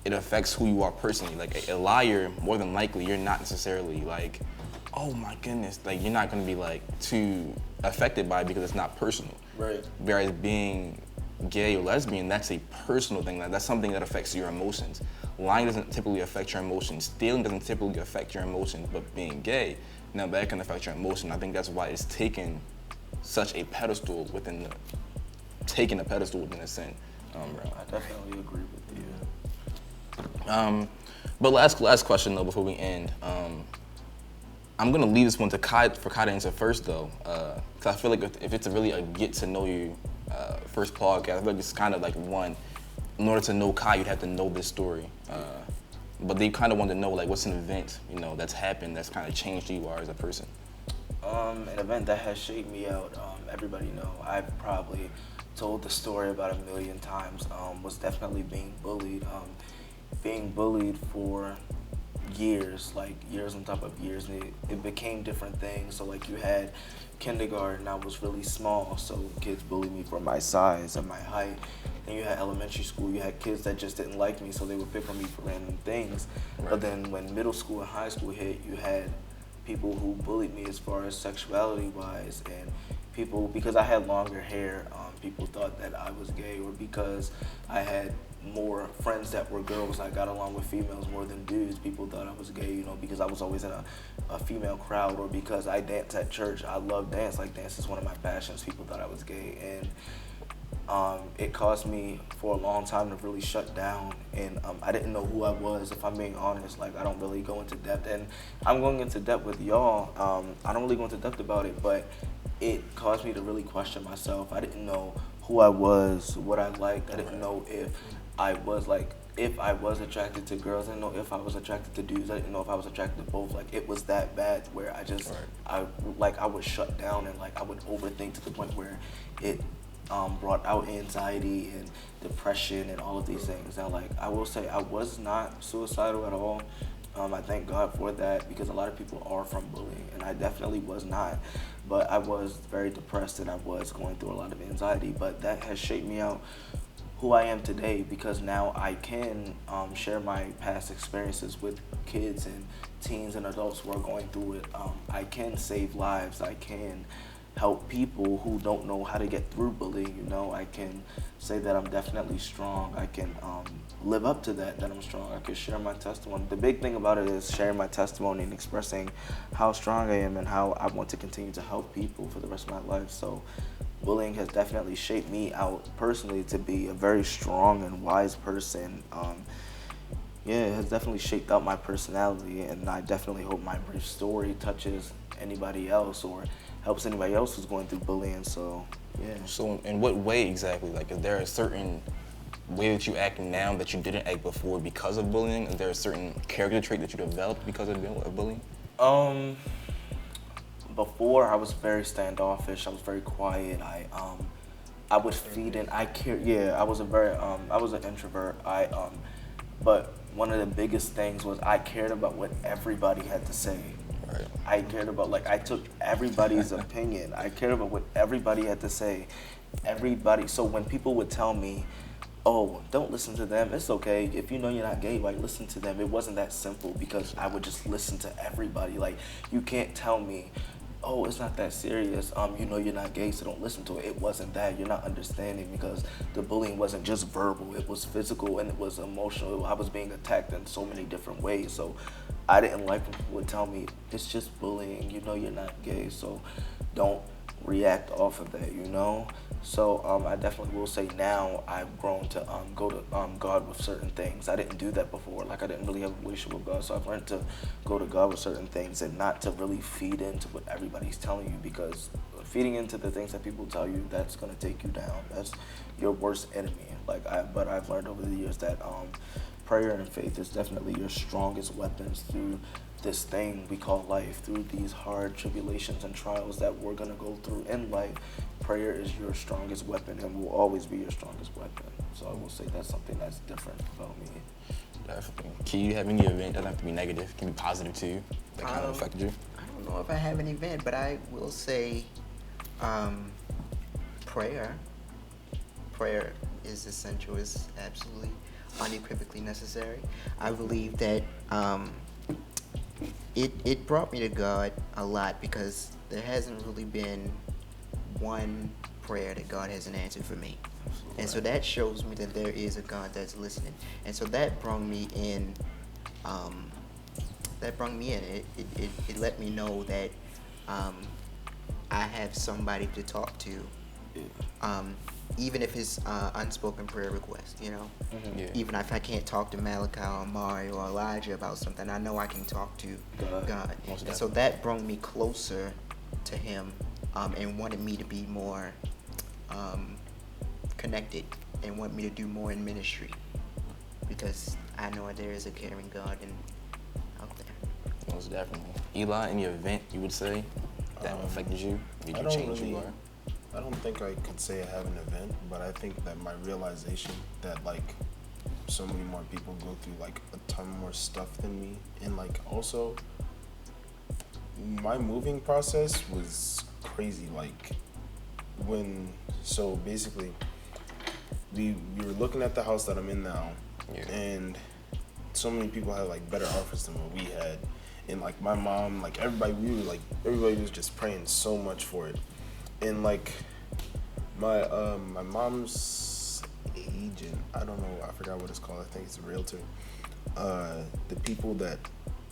it affects who you are personally. Like a liar, more than likely, you're not necessarily like, oh my goodness, like you're not gonna be like too affected by it because it's not personal. Right. Whereas being gay or lesbian, that's a personal thing. That's something that affects your emotions. Lying doesn't typically affect your emotions. Stealing doesn't typically affect your emotions, but being gay, now that can affect your emotion. I think that's why it's taken such a pedestal within the sin. I definitely agree with you. But last question though before we end. I'm gonna leave this one to Kai for Kai to answer first though, because I feel like if it's really a get to know you first podcast, I feel like it's kind of like one. In order to know Kai, you'd have to know this story. But they kind of want to know like what's an event that's happened that's kind of changed who you are as a person. An event that has shaped me out. Everybody know I've probably told the story about 1 million times. Was definitely being bullied. Being bullied for years, like years on top of years, and it became different things. So like you had kindergarten, I was really small, so kids bullied me for my size and my height. Then you had elementary school, you had kids that just didn't like me, so they would pick on me for random things. Right. But then when middle school and high school hit, you had people who bullied me as far as sexuality wise, and people, because I had longer hair, people thought that I was gay, or because I had more friends that were girls, I got along with females more than dudes, people thought I was gay, because I was always in a female crowd, or because I dance at church. I love dance, like dance is one of my passions. People thought I was gay, and it caused me for a long time to really shut down, and I didn't know who I was, if I'm being honest. Like, I don't really go into depth, and I'm going into depth with y'all. I don't really go into depth about it, but it caused me to really question myself. I didn't know who I was, what I liked. I didn't know if I was attracted to girls. I didn't know if I was attracted to dudes. I didn't know if I was attracted to both. Like, it was that bad where I just, I would shut down, and like I would overthink to the point where it brought out anxiety and depression and all of these things. Now, like, I will say I was not suicidal at all. I thank God for that, because a lot of people are from bullying, and I definitely was not. But I was very depressed, and I was going through a lot of anxiety. But that has shaped me out who I am today, because now I can share my past experiences with kids and teens and adults who are going through it. I can save lives. I can help people who don't know how to get through bullying. I can say that I'm definitely strong. I can live up to that I'm strong. I can share my testimony. The big thing about it is sharing my testimony and expressing how strong I am and how I want to continue to help people for the rest of my life. So bullying has definitely shaped me out personally to be a very strong and wise person. It has definitely shaped out my personality, and I definitely hope my brief story touches anybody else or helps anybody else who's going through bullying. So yeah. So in what way exactly? Like, is there a certain way that you act now that you didn't act before because of bullying? Is there a certain character trait that you developed because of bullying? Before, I was very standoffish. I was very quiet. I would feed in. I was an introvert. But one of the biggest things was I cared about what everybody had to say. Right. I cared about, I took everybody's opinion. I cared about what everybody had to say. So when people would tell me, oh, don't listen to them, it's okay. If you know you're not gay, listen to them. It wasn't that simple, because I would just listen to everybody. Like, you can't tell me, oh, it's not that serious. You know you're not gay, so don't listen to it. It wasn't that. You're not understanding, because the bullying wasn't just verbal. It was physical, and it was emotional. I was being attacked in so many different ways. So I didn't like when people would tell me, it's just bullying. You know you're not gay, so don't react off of that, So I definitely will say now I've grown to go to God with certain things. I didn't do that before. Like, I didn't really have a relationship with God, so I've learned to go to God with certain things and not to really feed into what everybody's telling you, because feeding into the things that people tell you, that's gonna take you down. That's your worst enemy. But I've learned over the years that prayer and faith is definitely your strongest weapons through this thing we call life, through these hard tribulations and trials that we're going to go through in life. Prayer is your strongest weapon and will always be your strongest weapon. So I will say that's something that's different about me. Definitely. Can you have any event? Doesn't have to be negative. It can be positive too. That kind of affected you. I don't know if I have an event, but I will say, prayer. Prayer is essential. It's absolutely unequivocally necessary. I believe that it brought me to God a lot because there hasn't really been one prayer that God hasn't answered for me. And so that shows me that there is a God that's listening. And so that brought me in. It let me know that I have somebody to talk to. Even if it's unspoken prayer requests, you know. Mm-hmm. Yeah. Even if I can't talk to Malachi or Mario or Elijah about something, I know I can talk to God. And so that brought me closer to Him, and wanted me to be more connected and want me to do more in ministry, because I know there is a caring God out there. Most definitely. Eli, any event you would say that affected you? Did you change who you are? I don't think I could say I have an event, but I think that my realization that like so many more people go through like a ton more stuff than me, and like also my moving process was crazy. Like so basically we were looking at the house that I'm in now, and so many people had like better offers than what we had, and like my mom, like everybody was just praying so much for it. And like my mom's agent, I don't know, I forgot what it's called. I think it's a realtor. The people that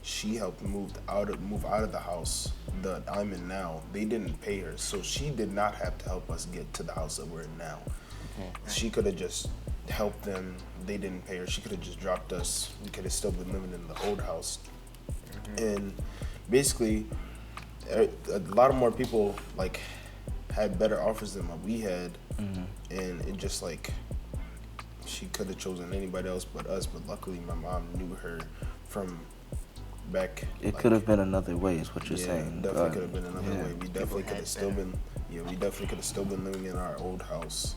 she helped move out of the house that I'm in now, they didn't pay her, so she did not have to help us get to the house that we're in now. She could have just helped them. They didn't pay her. She could have just dropped us. We could have still been living in the old house. And basically, a lot of more people like had better offers than what we had, and it just like she could have chosen anybody else but us. But luckily, my mom knew her from back. It could have been another way, is what you're saying. Definitely could have been another way. We definitely could have still been. Yeah, we definitely could have still been living in our old house,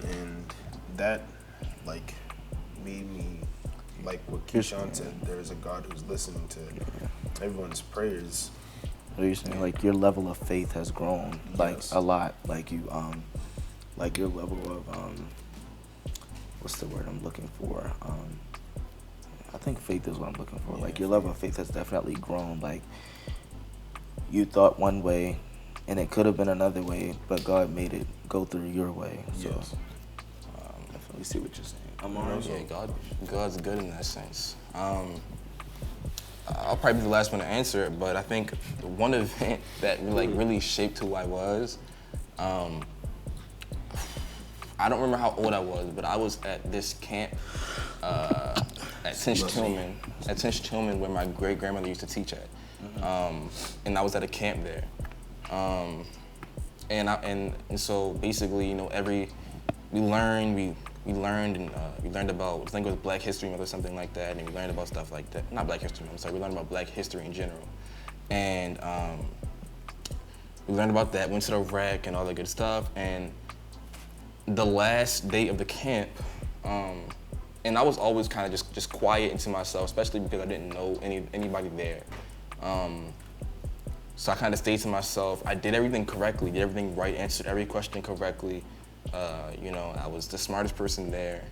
and that like made me like what Keyshawn said. There is a God who's listening to everyone's prayers. What are you saying? Like your level of faith has grown, like a lot. Like you, like your level of what's the word I'm looking for? I think faith is what I'm looking for. Like your level of faith has definitely grown. Like you thought one way, and it could have been another way, but God made it go through your way. So definitely see what you're saying. God's good in that sense. I'll probably be the last one to answer it, but I think one event that really shaped who I was, I don't remember how old I was, but I was at this camp at Tinch Tillman, where my great grandmother used to teach at, and I was at a camp there, and so basically, you know, we learned about, I think it was Black History Month or something like that, and we learned about stuff like that. Not Black History Month, I'm sorry, we learned about Black history in general. And we learned about that, went to the rec and all that good stuff, and the last day of the camp, and I was always kind of just quiet into myself, especially because I didn't know anybody there. So I kind of stayed to myself. I did everything correctly, did everything right, answered every question correctly. You know, I was the smartest person there.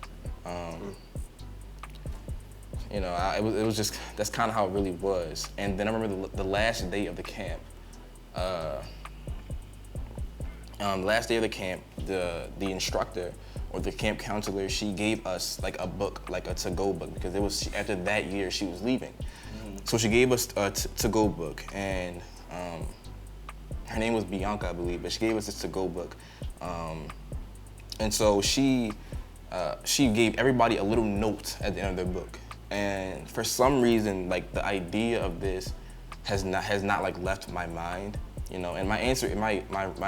You know, it was just, that's kind of how it really was. And then I remember the last day of the camp. The last day of the camp, the instructor or the camp counselor, she gave us like a book, like a to-go book, because it was after that year she was leaving. So she gave us a to-go book, and her name was Bianca, I believe, but she gave us this to-go book. And so she gave everybody a little note at the end of their book. And for some reason, like the idea of this has not like left my mind, you know. And my answer, my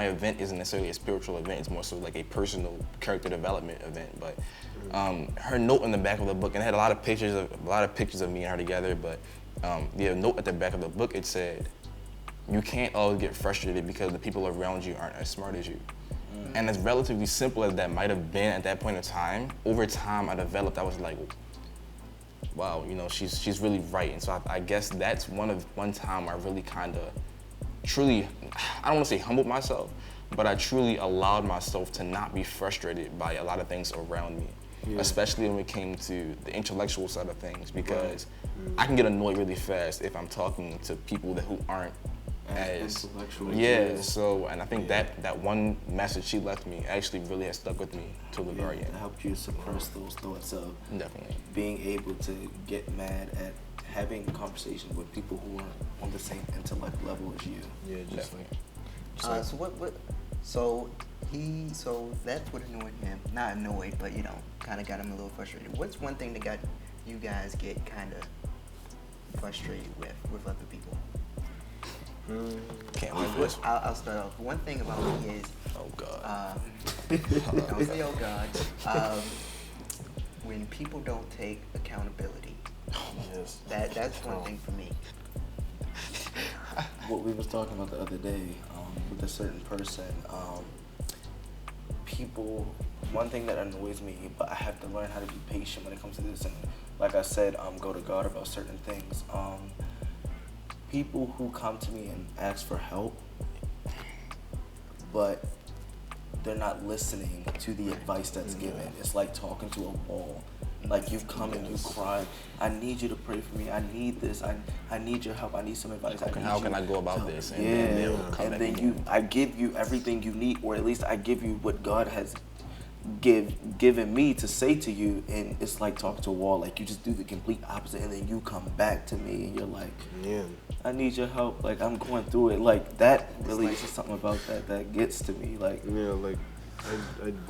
event isn't necessarily a spiritual event. It's more so like a personal character development event. But Her note in the back of the book, and it had a lot of pictures of me and her together. But the note at the back of the book, it said, "You can't always get frustrated because the people around you aren't as smart as you." And as relatively simple as that might have been at that point in time, over time I developed. I was like, wow, she's really right. And so I guess that's one time I really kind of truly, I don't want to say humbled myself, but I truly allowed myself to not be frustrated by a lot of things around me, especially when it came to the intellectual side of things, because I can get annoyed really fast if I'm talking to people who aren't as intellectual. So, and I think that one message she left me actually really has stuck with me till the very end. It helped you suppress those thoughts of definitely being able to get mad at having conversations with people who are on the same intellect level as you. Yeah, definitely. So that's what annoyed him. Not annoyed, but kind of got him a little frustrated. What's one thing that got you guys get kind of frustrated with other people? Can't wait for this. I'll start off. One thing about me is, oh God. don't say oh God. When people don't take accountability, that's one thing for me. What we was talking about the other day with a certain person, people, one thing that annoys me, but I have to learn how to be patient when it comes to this, and like I said, go to God about certain things. People who come to me and ask for help, but they're not listening to the advice that's given. It's like talking to a wall. Like you come and you cry, I need you to pray for me, I need this, I need your help, I need some advice. How can I go about this? And then I give you everything you need, or at least I give you what God has given me to say to you, and it's like talking to a wall. Like you just do the complete opposite, and then you come back to me and you're like, I need your help, like I'm going through it. Like that really is just something about that gets to me. Like I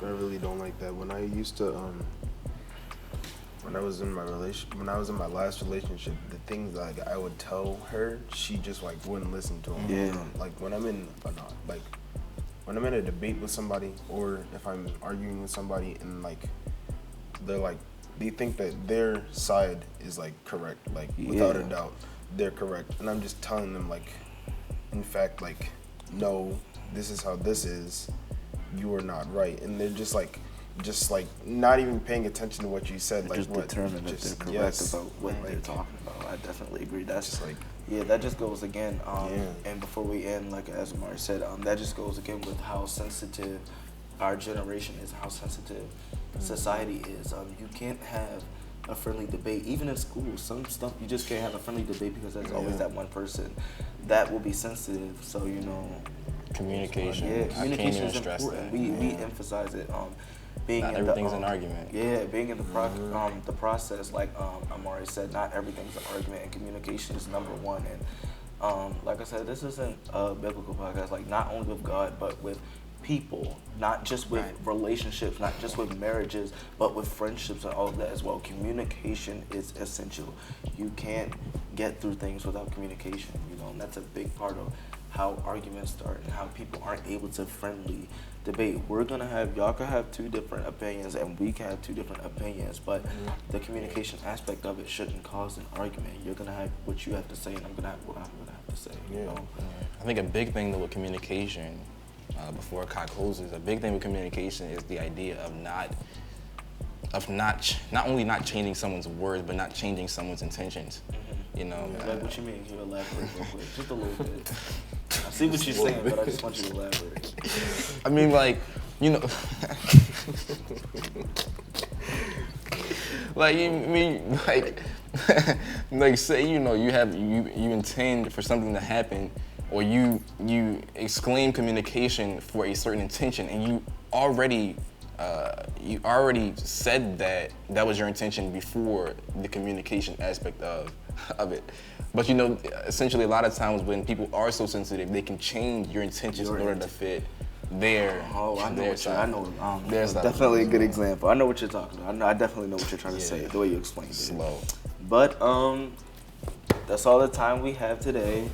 really don't like that. When I used to when I was in my last relationship, the things like I would tell her, she just like wouldn't listen to them. Like when I'm in a debate with somebody, or if I'm arguing with somebody and like they think that their side is like correct, like without a doubt they're correct, and I'm just telling them like, in fact, like, no, this is how this is, you are not right, and they're just like not even paying attention to what you said. Like just determined that they're correct about what they're talking about. I definitely agree. That's just like that just goes again. And before we end, like as Amari said, that just goes again with how sensitive our generation is, how sensitive society is. You can't have a friendly debate, even in school. Some stuff you just can't have a friendly debate because there's always that one person that will be sensitive. So communication. Communication is important. We emphasize it. Not everything's an argument. Yeah, being in the process, like Amari said, not everything's an argument, and communication is number one. And like I said, this isn't a biblical podcast. Like not only with God, but with people, not just with relationships, not just with marriages, but with friendships and all of that as well. Communication is essential. You can't get through things without communication. And that's a big part of how arguments start and how people aren't able to friendly debate. Y'all can have two different opinions and we can have two different opinions, but the communication aspect of it shouldn't cause an argument. You're gonna have what you have to say and I'm gonna have what I'm gonna have to say. I think a big thing though with communication, before Kai closes, a big thing with communication is the idea of not only not changing someone's words, but not changing someone's intentions. Like what you mean? Can you elaborate real quick? Just a little bit. I see what you're saying, but I just want you to elaborate. I mean, like, like you mean like say you intend for something to happen, or you exclaim communication for a certain intention, and you already said that was your intention before the communication aspect of it. But essentially a lot of times when people are so sensitive, they can change your intentions in order to fit their there's definitely a good example. I know what you're talking about. I definitely know what you're trying to say, the way you explained it. Slow. But that's all the time we have today.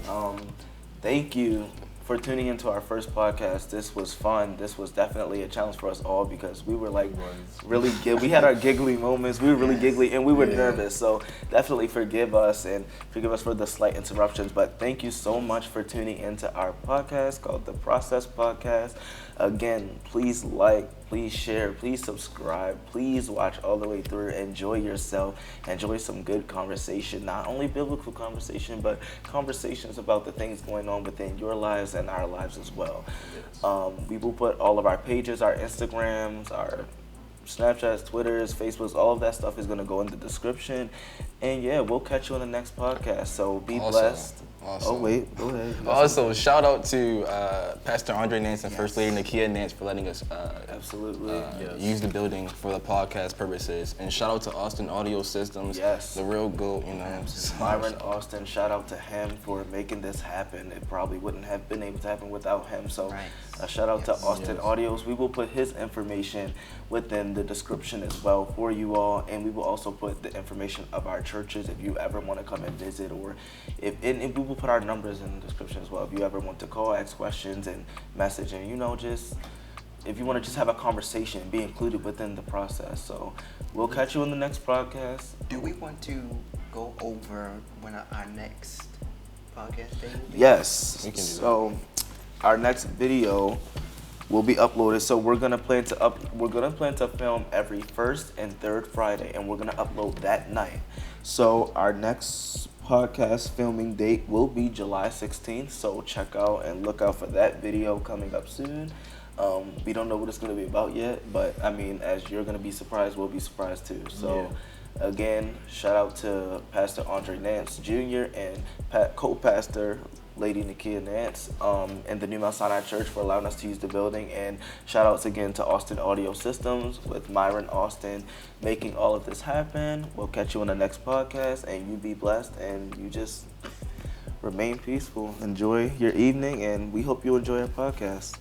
Thank you for tuning into our first podcast. This was fun. This was definitely a challenge for us all because we were like really we had our giggly moments. We were really giggly and we were nervous. So definitely forgive us and forgive us for the slight interruptions. But thank you so much for tuning into our podcast called The Process Podcast. Again, please like, please share, please subscribe, please watch all the way through. Enjoy yourself. Enjoy some good conversation. Not only biblical conversation, but conversations about the things going on within your lives and our lives as well. We will put all of our pages, our Instagrams, our Snapchats, Twitters, Facebooks, all of that stuff is going to go in the description. And yeah, we'll catch you on the next podcast. So be blessed. Awesome. Oh, wait, go ahead. Also, shout out to Pastor Andre Nance and First Lady Nakia Nance for letting us Absolutely. use the building for the podcast purposes. And shout out to Austin Audio Systems, the real GOAT, you know. Myron Austin, shout out to him for making this happen. It probably wouldn't have been able to happen without him. So shout out to Austin Audios. We will put his information within the description as well for you all. And we will also put the information of our churches if you ever want to come and visit, or if we will put our numbers in the description as well if you ever want to call, ask questions, and message, and just if you want to just have a conversation, be included within the process. So we'll catch you in the next podcast. Do we want to go over when our next podcast day will be? Yes. We can do so our next video will be uploaded. So we're gonna plan to film every first and third Friday, and we're gonna upload that night. So our next podcast filming date will be July 16th. So check out and look out for that video coming up soon. We don't know what it's gonna be about yet, but I mean, as you're gonna be surprised, we'll be surprised too. So again, shout out to Pastor Andre Nance Jr. and co-pastor Lady Nakia Nance and the New Mount Sinai Church for allowing us to use the building. And shout outs again to Austin Audio Systems with Myron Austin making all of this happen. We'll catch you on the next podcast, and you be blessed, and you just remain peaceful. Enjoy your evening, and we hope you enjoy our podcast.